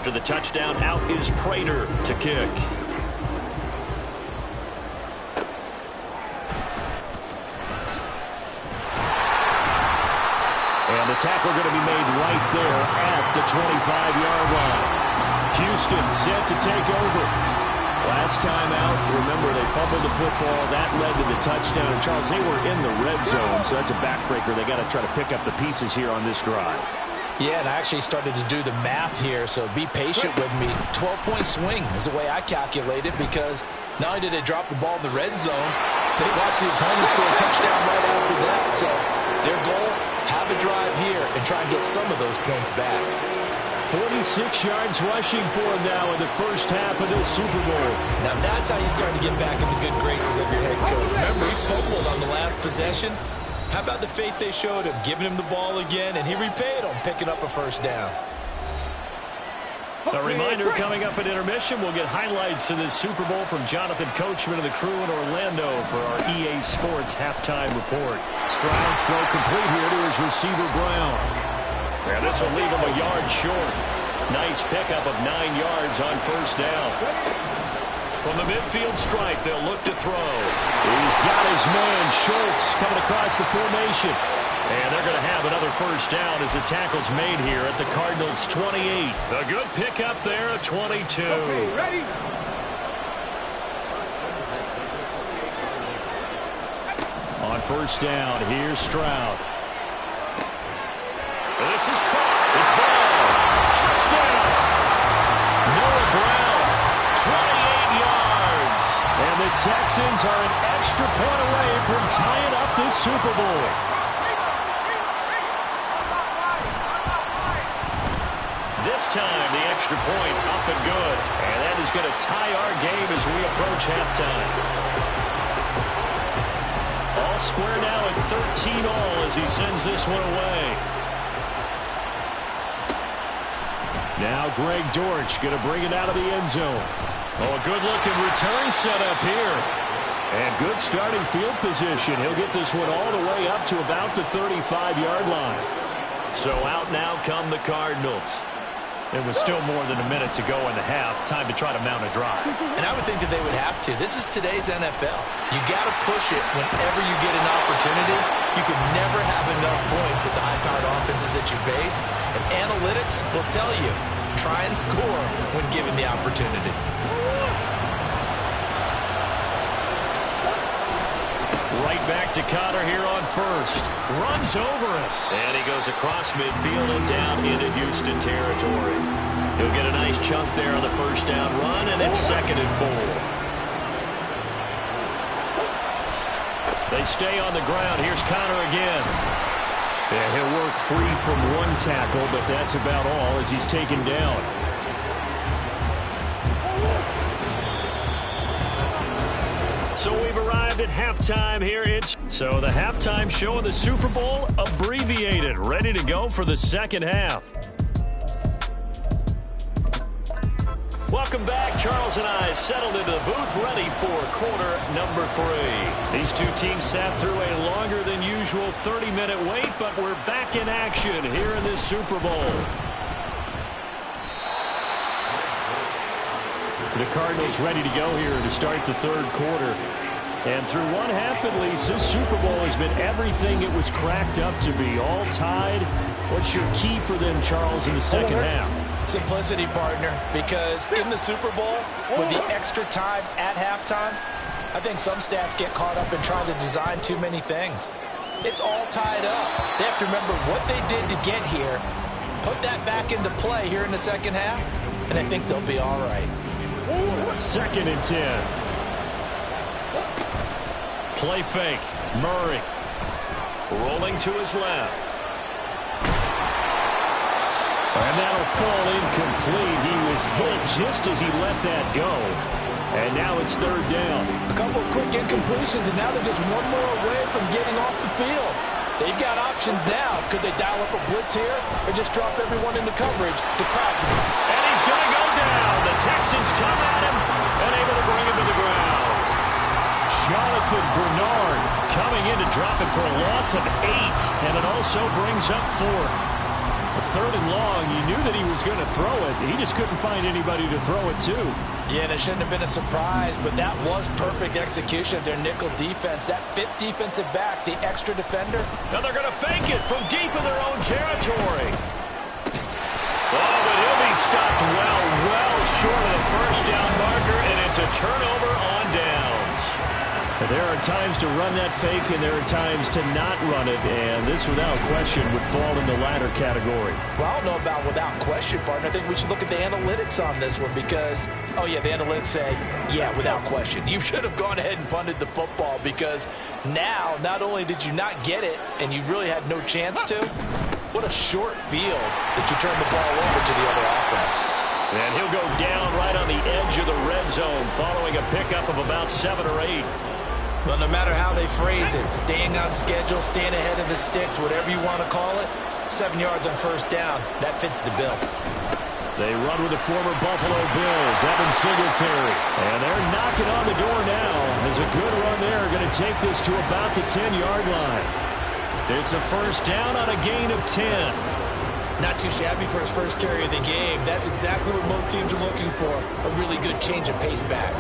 After the touchdown, out is Prater to kick. And the tackle going to be made right there at the 25-yard line. Houston set to take over. Last time out, remember, they fumbled the football. That led to the touchdown. And, Charles, they were in the red zone, so that's a backbreaker. They got to try to pick up the pieces here on this drive. Yeah, and I actually started to do the math here, so be patient with me. 12-point swing is the way I calculate it, because not only did they drop the ball in the red zone, they watched the opponent score a touchdown right after that. So their goal, have a drive here and try and get some of those points back. 46 yards rushing for him now in the first half of this Super Bowl. Now that's how you start to get back in the good graces of your head coach. Remember, he fumbled on the last possession. How about the faith they showed him, giving him the ball again, and he repaid them, picking up a first down. A reminder coming up at intermission, we'll get highlights of this Super Bowl from Jonathan Coachman and the crew in Orlando for our EA Sports halftime report. Stroud's throw complete here to his receiver, Brown. And this will leave him a yard short. Nice pickup of 9 yards on first down. From the midfield stripe, they'll look to throw. He's got his man, Schultz, coming across the formation. And they're going to have another first down as the tackle's made here at the Cardinals' 28. A good pickup there at 22. Okay, ready? On first down, here's Stroud. This is caught. It's Brown. Touchdown. Noah Brown, 28 yards. And the Texans are an extra point away from tying up this Super Bowl. This time, the extra point up and good. And that is going to tie our game as we approach halftime. All square now at 13 all as he sends this one away. Now Greg Dortch going to bring it out of the end zone. Oh, a good-looking return set up here. And good starting field position. He'll get this one all the way up to about the 35-yard line. So out now come the Cardinals. There was still more than a minute to go in the half. Time to try to mount a drive. And I would think that they would have to. This is today's NFL. You got to push it whenever you get an opportunity. You can never have enough points with the high-powered offenses that you face. And analytics will tell you, try and score when given the opportunity. Right back to Connor here on first. Runs over it. And he goes across midfield and down into Houston territory. He'll get a nice chunk there on the first down run, and it's 2nd and 4. They stay on the ground. Here's Connor again. And he'll work free from one tackle, but that's about all as he's taken down. So we've arrived at halftime here. So the halftime show of the Super Bowl abbreviated, ready to go for the second half. Welcome back. Charles and I settled into the booth, ready for quarter number 3. These two teams sat through a longer than usual 30-minute wait, but we're back in action here in this Super Bowl. The Cardinals ready to go here to start the third quarter. And through one half at least, this Super Bowl has been everything it was cracked up to be. All tied. What's your key for them, Charles, in the second half? Simplicity, partner, because in the Super Bowl, with the extra time at halftime, I think some stats get caught up in trying to design too many things. It's all tied up. They have to remember what they did to get here, put that back into play here in the second half, and I think they'll be all right. 2nd and 10. Play fake. Murray. Rolling to his left. And that'll fall incomplete. He was hit just as he let that go. And now it's 3rd down. A couple of quick incompletions, and now they're just one more away from getting off the field. They've got options now. Could they dial up a blitz here or just drop everyone into coverage to crack? And he's going to go down. The Texans come at him and able to bring him to the ground. Jonathan Bernard coming in to drop it for a loss of 8. And it also brings up 4th. A 3rd and long. You knew that he was going to throw it. He just couldn't find anybody to throw it to. Yeah, and it shouldn't have been a surprise, but that was perfect execution of their nickel defense. That 5th defensive back, the extra defender. Now they're going to fake it from deep in their own territory. Oh, but he'll be stopped well short of the first down marker, and it's a turnover on downs. There are times to run that fake, and there are times to not run it, and this, without question, would fall in the latter category. Well, I don't know about without question, partner. I think we should look at the analytics on this one because, oh, yeah, the analytics say, yeah, without question. You should have gone ahead and punted the football because now, not only did you not get it, and you really had no chance to, what a short field that you turned the ball over to the other offense. And he'll go down right on the edge of the red zone following a pickup of about 7 or 8. Well, no matter how they phrase it, staying on schedule, staying ahead of the sticks, whatever you want to call it, 7 yards on first down, that fits the bill. They run with the former Buffalo Bill, Devin Singletary. And they're knocking on the door now. There's a good run there. Going to take this to about the 10-yard line. It's a first down on a gain of 10. Not too shabby for his first carry of the game. That's exactly what most teams are looking for, a really good change of pace back.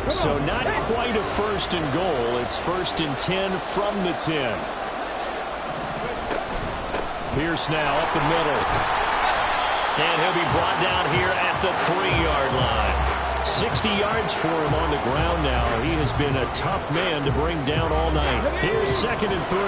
So not quite a 1st and goal. It's 1st and 10 from the 10. Pierce now up the middle. And he'll be brought down here at the 3-yard line. 60 yards for him on the ground now. He has been a tough man to bring down all night. Here's 2nd and 3.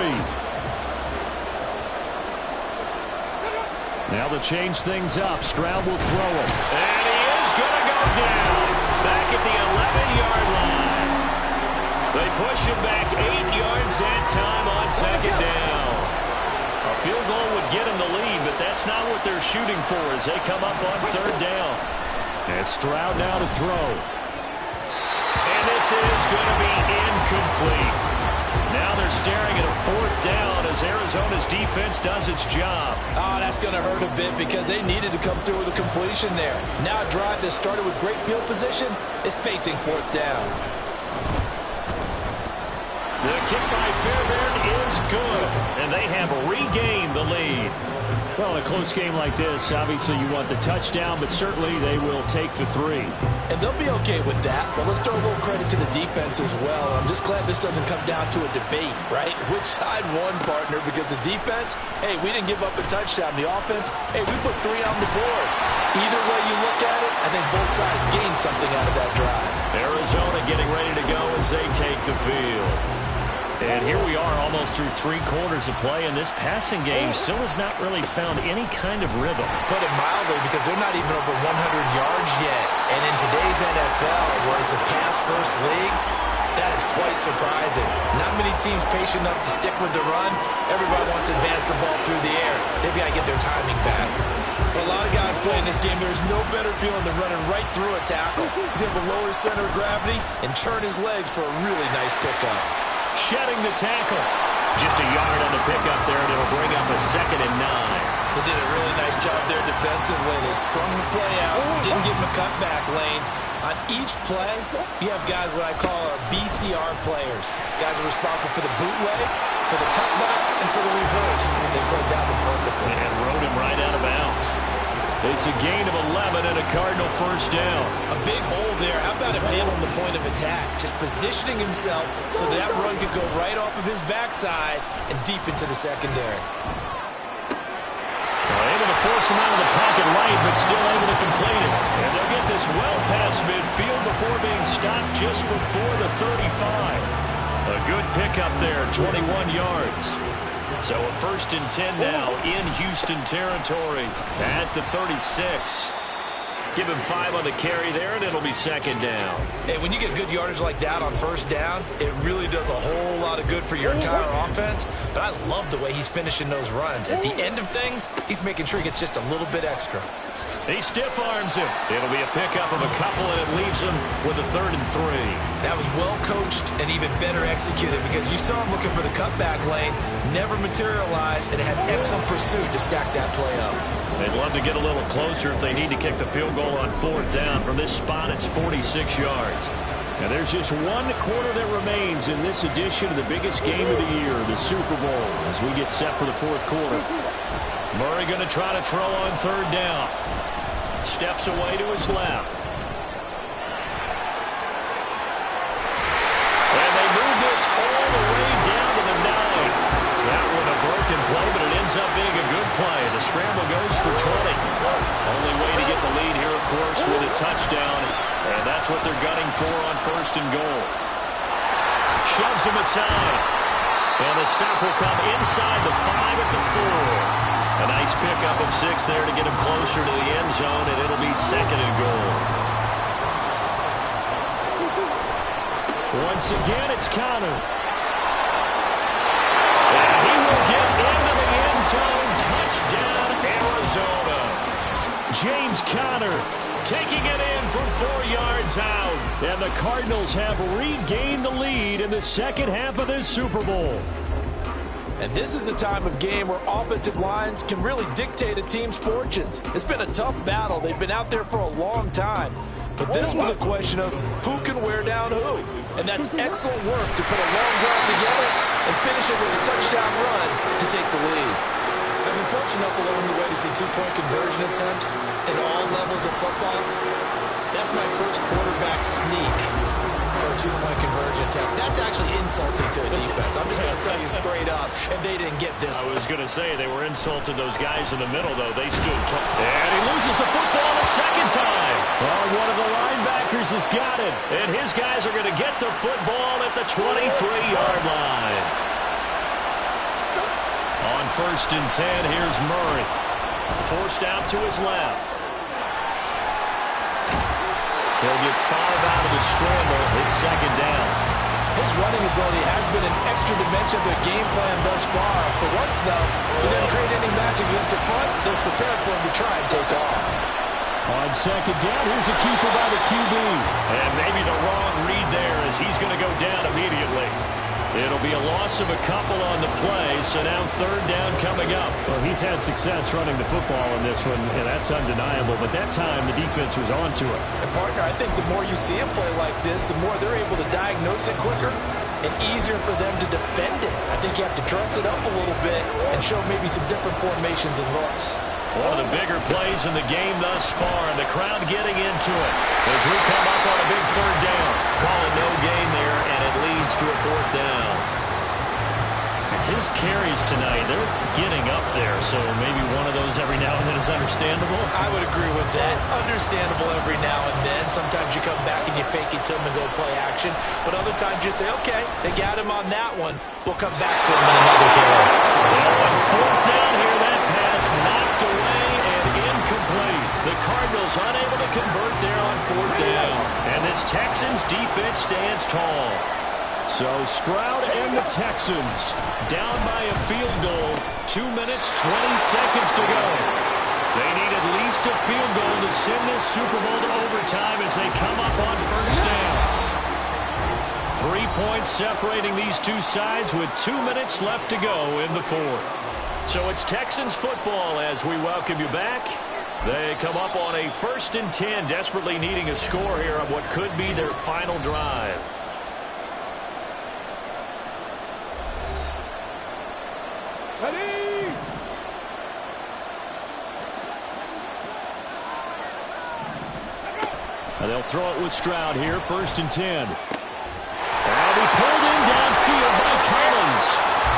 Now to change things up. Stroud will throw him. And he is going to go down. Back at the 11-yard line. They push him back 8 yards that time on 2nd down. A field goal would get him the lead, but that's not what they're shooting for as they come up on 3rd down. And Stroud now to throw. And this is going to be incomplete. Now they're staring at a 4th down as Arizona's defense does its job. Oh, that's going to hurt a bit because they needed to come through with a completion there. Now a drive that started with great field position is facing 4th down. The kick by Fairbairn is good, and they have regained the lead. Well, in a close game like this, obviously you want the touchdown, but certainly they will take the 3. And they'll be okay with that, but let's throw a little credit to the defense as well. I'm just glad this doesn't come down to a debate, right? Which side won, partner? Because the defense, hey, we didn't give up a touchdown. The offense, hey, we put 3 on the board. Either way you look at it, I think both sides gained something out of that drive. Arizona getting ready to go as they take the field. And here we are almost through 3 quarters of play, and this passing game still has not really found any kind of rhythm. Put it mildly, because they're not even over 100 yards yet. And in today's NFL, where it's a pass-first league, that is quite surprising. Not many teams patient enough to stick with the run. Everybody wants to advance the ball through the air. They've got to get their timing back. For a lot of guys playing this game, there's no better feeling than running right through a tackle. He's able to lower his center of gravity and churn his legs for a really nice pickup. Shedding the tackle. Just a yard on the pickup there, and it'll bring up a 2nd and 9. They did a really nice job there defensively. They strung the play out, didn't give him a cutback lane. On each play, you have guys what I call our BCR players. Guys are responsible for the bootleg, for the cutback, and for the reverse. They played that one perfectly. And rode him right out of bounds. It's a gain of 11 and a Cardinal first down. A big hole there. How about him handling the point of attack? Just positioning himself so that run could go right off of his backside and deep into the secondary. Able to force him out of the pocket right, but still able to complete it. And they'll get this well past midfield before being stopped just before the 35. A good pickup there, 21 yards. So a 1st and 10 now in Houston territory at the 36. Give him 5 on the carry there, and it'll be 2nd down. Hey, when you get good yardage like that on first down, it really does a whole lot of good for your entire offense. But I love the way he's finishing those runs. At the end of things, he's making sure he gets just a little bit extra. He stiff arms him. It'll be a pickup of a couple, and it leaves him with a 3rd and 3. That was well coached and even better executed because you saw him looking for the cutback lane, never materialized, and had excellent pursuit to stack that play up. They'd love to get a little closer if they need to kick the field goal on 4th down. From this spot, it's 46 yards. And there's just 1 quarter that remains happens in this edition of the biggest game of the year, the Super Bowl, as we get set for the fourth quarter. Murray going to try to throw on third down. Steps away to his left. And they move this all the way down to the 9. That one a broken play, but it ends up being a good play. The scramble goes for 20. Only way to get the lead here, of course, with a touchdown. And that's what they're gunning for on first and goal. Shoves him aside. And the stop will come inside the 5 at the 4. A nice pickup of 6 there to get him closer to the end zone, and it'll be second and goal. Once again, it's Conner. And he will get into the end zone. Touchdown, Arizona. James Conner taking it in from 4 yards out. And the Cardinals have regained the lead in the second half of this Super Bowl. And this is a time of game where offensive lines can really dictate a team's fortunes. It's been a tough battle. They've been out there for a long time. But this was a question of who can wear down who. And that's excellent work to put a long drive together and finish it with a touchdown run to take the lead. I've been fortunate enough along the way to see two-point conversion attempts at all levels of football. That's my first quarterback sneak for a two-point conversion attempt. That's actually insulting to a defense. I'm just going to tell you straight up, and they didn't get this. I was going to say they were insulting those guys in the middle, though. They stood tall. And he loses the football a second time. Well, one of the linebackers has got it. And his guys are going to get the football at the 23-yard line. On first and 10, here's Murray. Forced out to his left. He'll get 5 out of the scramble. It's second down. His running ability has been an extra dimension of the game plan thus far. For once, though, he didn't create any magic against the front. They're prepared for him to try and take off. On second down, here's a keeper by the QB. And maybe the wrong read there as he's going to go down immediately. It'll be a loss of a couple on the play, so now third down coming up. Well, he's had success running the football in this one, and that's undeniable. But that time, the defense was on to it. And, partner, I think the more you see him play like this, the more they're able to diagnose it quicker and easier for them to defend it. I think you have to dress it up a little bit and show maybe some different formations and looks. One of the bigger plays in the game thus far, and the crowd getting into it as we come up on a big third down. Calling no gain there, and it leads to a fourth down. His carries tonight, they're getting up there, so maybe one of those every now and then is understandable. I would agree with that. Understandable every now and then. Sometimes you come back and you fake it to him and go play action. But other times you say, okay, they got him on that one. We'll come back to him in another carry. Well, on fourth down here, that pass knocked away and incomplete. The Cardinals unable to convert there on fourth down. And this Texans defense stands tall. So Stroud and the Texans down by a field goal. 2 minutes, 20 seconds to go. They need at least a field goal to send this Super Bowl to overtime as they come up on first down. 3 points separating these two sides with 2 minutes left to go in the fourth. So it's Texans football as we welcome you back. They come up on a 1st and 10, desperately needing a score here on what could be their final drive. Ready? And they'll throw it with Stroud here, 1st and 10. And he pulled in downfield by Collins.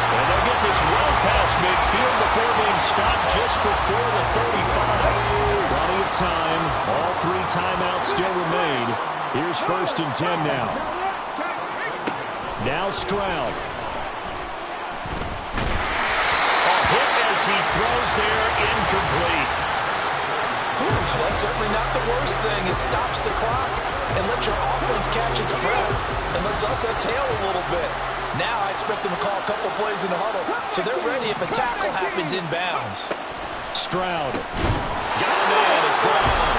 And they'll get this well past midfield before being stopped just before the 35. Plenty of time. All 3 timeouts still remain. Here's 1st and 10 now. Now Stroud. He throws there, incomplete. That's certainly not the worst thing. It stops the clock and lets your offense catch its breath and lets us exhale a little bit. Now I expect them to call a couple plays in the huddle, so they're ready if a tackle happens inbounds. Stroud. Got him in. It's Brown.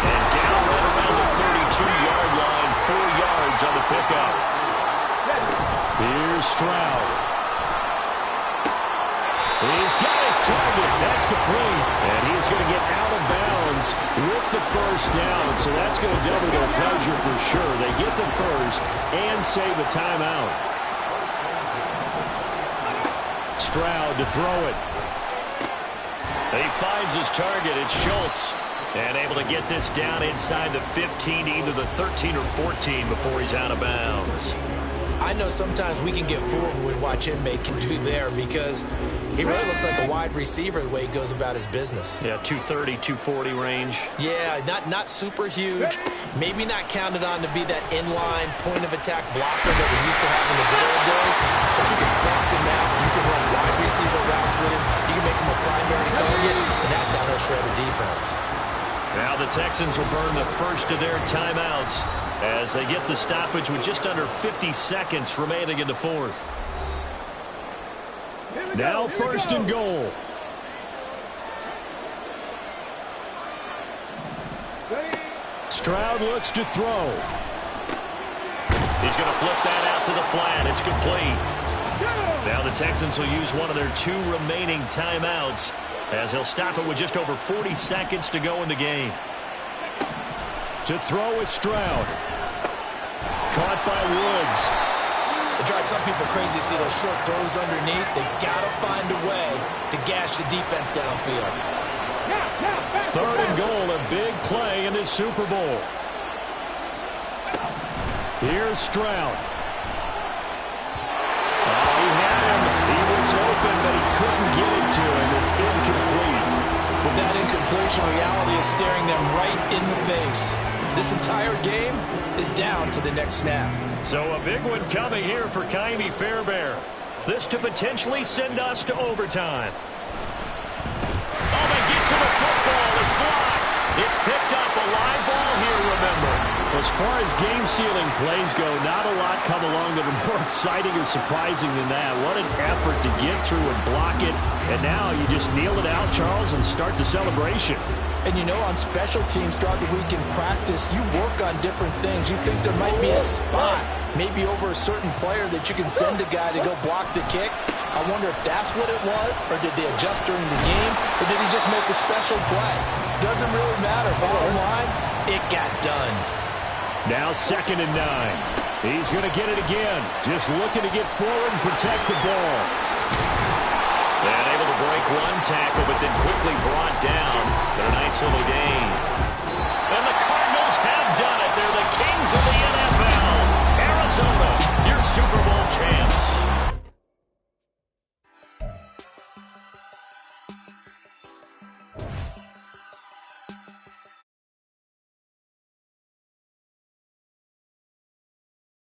And down right around the 32-yard line. 4 yards on the pickup. Here's Stroud. He's got his target. That's complete. And he's going to get out of bounds with the first down. So that's going to double their pleasure for sure. They get the first and save a timeout. Stroud to throw it. He finds his target. It's Schultz. And able to get this down inside the 15, either the 13 or 14 before he's out of bounds. I know sometimes we can get fooled when we watch him make and do there because he really looks like a wide receiver the way he goes about his business. Yeah, 230, 240 range. Yeah, not super huge. Maybe not counted on to be that inline point-of-attack blocker that we used to have in the good old days. But you can flex him out. You can run wide receiver routes with him. You can make him a primary target, and that's how he'll shred a defense. Now the Texans will burn the first of their timeouts as they get the stoppage with just under 50 seconds remaining in the fourth. Now first and goal. Stroud looks to throw. He's going to flip that out to the flat. It's complete. Now the Texans will use one of their 2 remaining timeouts as he'll stop it with just over 40 seconds to go in the game. To throw is Stroud. Caught by Woods. It drives some people crazy to see those short throws underneath. They got to find a way to gash the defense downfield. Third and goal, a big play in this Super Bowl. Here's Stroud. He had him. He was open, but he couldn't get it to him. It's incomplete. With that incompletion, reality is staring them right in the face. This entire game is down to the next snap. So a big one coming here for Ka'imi Fairbairn. This to potentially send us to overtime. Oh, they get to the football. It's blocked. It's picked up. A live ball here, remember. As far as game-sealing plays go, not a lot come along that are more exciting or surprising than that. What an effort to get through and block it. And now you just kneel it out, Charles, and start the celebration. And you know, on special teams throughout the week in practice, you work on different things. You think there might be a spot, maybe over a certain player that you can send a guy to go block the kick. I wonder if that's what it was, or did they adjust during the game, or did he just make a special play? Doesn't really matter. Bottom line, it got done. Now 2nd and 9. He's going to get it again. Just looking to get forward and protect the ball. And able to break one tackle, but then quickly brought down. But a nice little gain.